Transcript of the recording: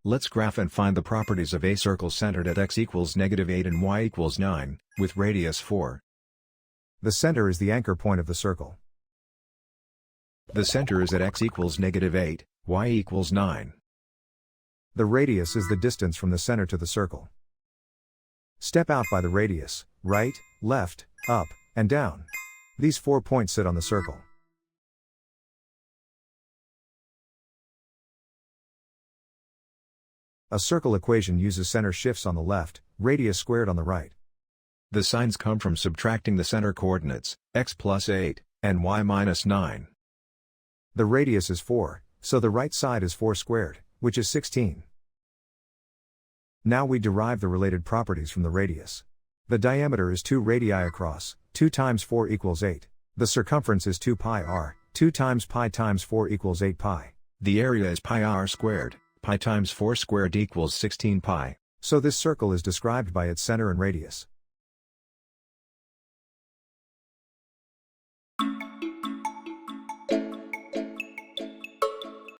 Let's graph and find the properties of a circle centered at x equals -8 and y equals 9, with radius 4. The center is the anchor point of the circle. The center is at x equals -8, y equals 9. The radius is the distance from the center to the circle. Step out by the radius, right, left, up, and down. These 4 points sit on the circle. A circle equation uses center shifts on the left, radius squared on the right. The signs come from subtracting the center coordinates, x plus 8, and y minus 9. The radius is 4, so the right side is 4 squared, which is 16. Now we derive the related properties from the radius. The diameter is 2 radii across, 2 times 4 equals 8. The circumference is 2 pi r, 2 times pi times 4 equals 8 pi. The area is pi r squared, pi times 4 squared equals 16 pi. So this circle is described by its center and radius.